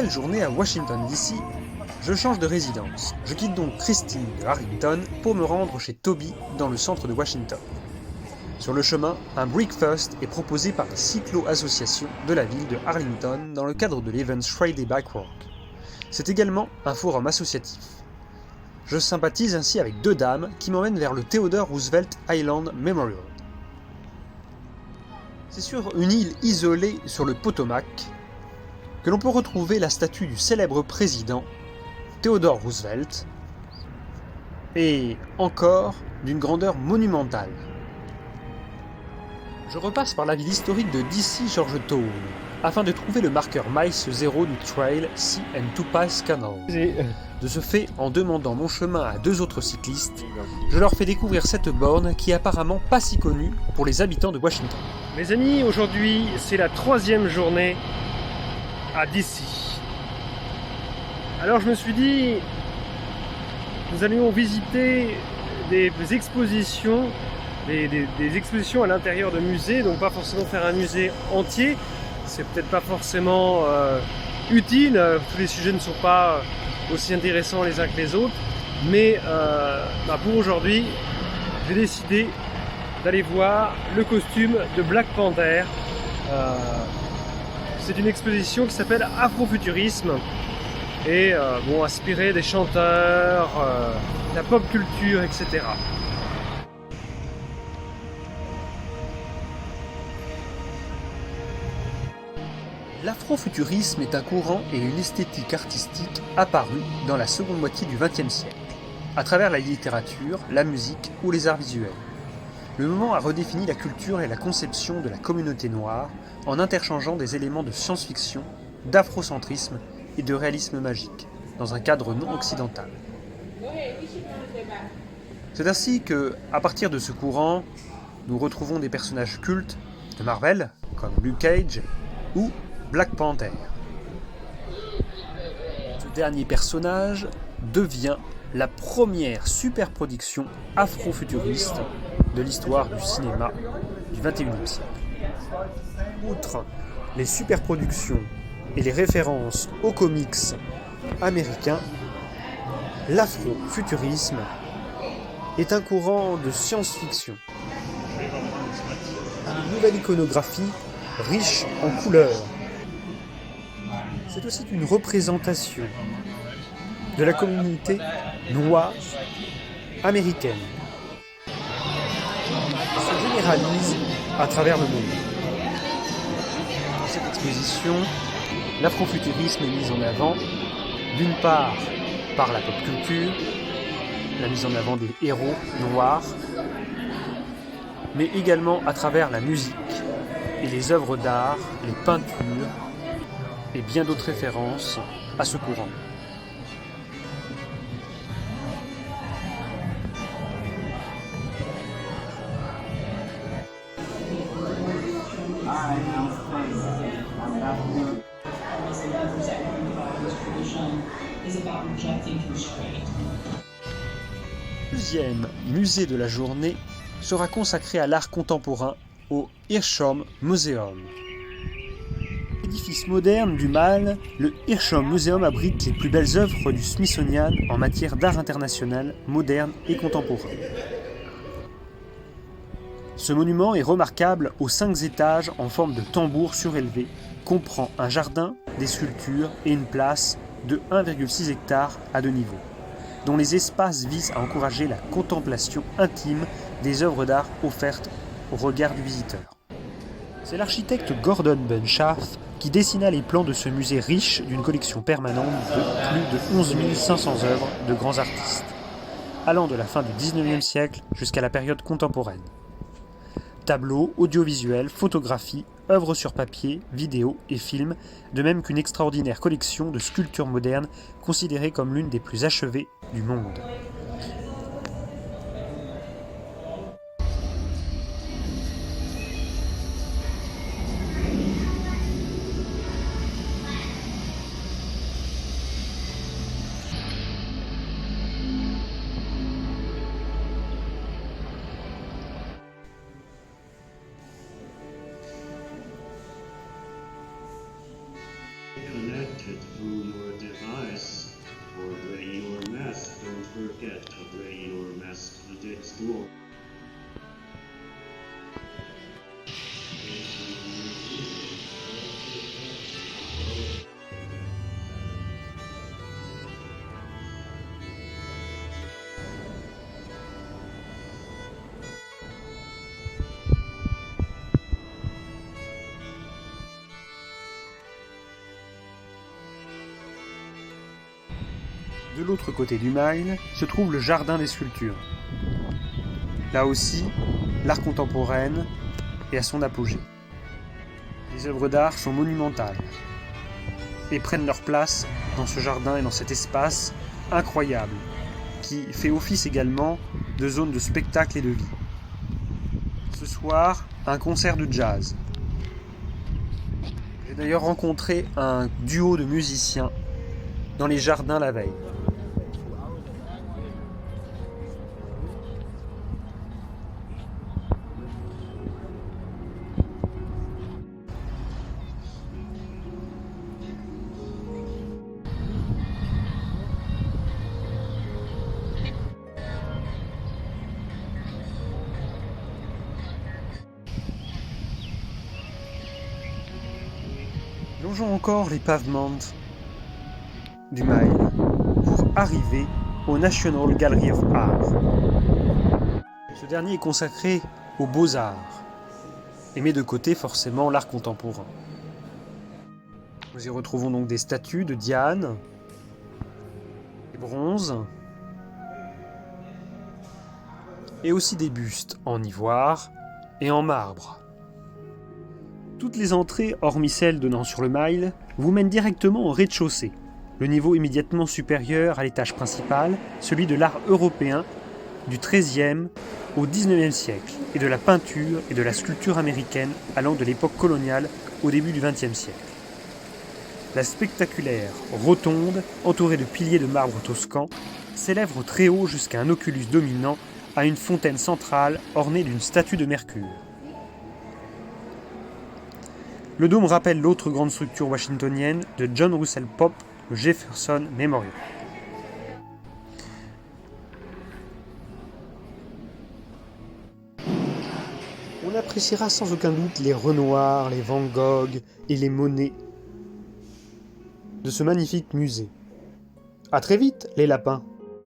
belle journée à Washington DC, je change de résidence. Je quitte donc Christine de Arlington pour me rendre chez Toby dans le centre de Washington. Sur le chemin, un breakfast est proposé par les cyclo-associations de la ville de Arlington dans le cadre de l'Events Friday Backwalk. C'est également un forum associatif. Je sympathise ainsi avec deux dames qui m'emmènent vers le Theodore Roosevelt Island Memorial. C'est sur une île isolée sur le Potomac que l'on peut retrouver la statue du célèbre président Theodore Roosevelt et encore d'une grandeur monumentale. Je repasse par la ville historique de DC Georgetown afin de trouver le marqueur Miles 0 du trail Sea and Topaz Canal. De ce fait, en demandant mon chemin à deux autres cyclistes, je leur fais découvrir cette borne qui est apparemment pas si connue pour les habitants de Washington. Mes amis, aujourd'hui c'est la 3e journée à DC. Alors je me suis dit, nous allions visiter des expositions, des expositions à l'intérieur de musées, donc pas forcément faire un musée entier, c'est peut-être pas forcément utile, tous les sujets ne sont pas aussi intéressants les uns que les autres, mais pour aujourd'hui, j'ai décidé d'aller voir le costume de Black Panther. C'est une exposition qui s'appelle Afrofuturisme et inspirée des chanteurs, de la pop culture, etc. L'afrofuturisme est un courant et une esthétique artistique apparue dans la seconde moitié du XXe siècle, à travers la littérature, la musique ou les arts visuels. Le mouvement a redéfini la culture et la conception de la communauté noire en interchangeant des éléments de science-fiction, d'afrocentrisme et de réalisme magique, dans un cadre non occidental. C'est ainsi que, à partir de ce courant, nous retrouvons des personnages cultes de Marvel, comme Luke Cage ou Black Panther. Ce dernier personnage devient la première superproduction afrofuturiste de l'histoire du cinéma du XXIe siècle. Outre les superproductions et les références aux comics américains, l'afrofuturisme est un courant de science-fiction. Une nouvelle iconographie riche en couleurs. C'est aussi une représentation de la communauté noire américaine. Se généralise à travers le monde. Dans cette exposition, l'afrofuturisme est mis en avant, d'une part par la pop culture, la mise en avant des héros noirs, mais également à travers la musique et les œuvres d'art, les peintures et bien d'autres références à ce courant. Le deuxième musée de la journée sera consacré à l'art contemporain au Hirshhorn Museum. Édifice moderne du Mall, le Hirshhorn Museum abrite les plus belles œuvres du Smithsonian en matière d'art international, moderne et contemporain. Ce monument est remarquable aux 5 étages en forme de tambour surélevé, comprend un jardin, des sculptures et une place de 1,6 hectares à 2 niveaux, dont les espaces visent à encourager la contemplation intime des œuvres d'art offertes au regard du visiteur. C'est l'architecte Gordon Bunshaft qui dessina les plans de ce musée riche d'une collection permanente de plus de 11 500 œuvres de grands artistes, allant de la fin du XIXe siècle jusqu'à la période contemporaine. Tableaux, audiovisuels, photographies, œuvres sur papier, vidéos et films, de même qu'une extraordinaire collection de sculptures modernes considérée comme l'une des plus achevées du monde. Connected De l'autre côté du Mail se trouve le jardin des sculptures. Là aussi, l'art contemporain est à son apogée. Les œuvres d'art sont monumentales et prennent leur place dans ce jardin et dans cet espace incroyable qui fait office également de zone de spectacle et de vie. Ce soir, un concert de jazz. J'ai d'ailleurs rencontré un duo de musiciens dans les jardins la veille. Longeons encore les pavements du Mile pour arriver au National Gallery of Art. Ce dernier est consacré aux beaux-arts et met de côté forcément l'art contemporain. Nous y retrouvons donc des statues de Diane, des bronzes et aussi des bustes en ivoire et en marbre. Toutes les entrées, hormis celles donnant sur le Mile, vous mènent directement au rez-de-chaussée, le niveau immédiatement supérieur à l'étage principal, celui de l'art européen du XIIIe au XIXe siècle, et de la peinture et de la sculpture américaine allant de l'époque coloniale au début du XXe siècle. La spectaculaire rotonde, entourée de piliers de marbre toscan, s'élève très haut jusqu'à un oculus dominant à une fontaine centrale ornée d'une statue de Mercure. Le dôme rappelle l'autre grande structure washingtonienne de John Russell Pope, le Jefferson Memorial. On appréciera sans aucun doute les Renoir, les Van Gogh et les Monet de ce magnifique musée. À très vite, les lapins!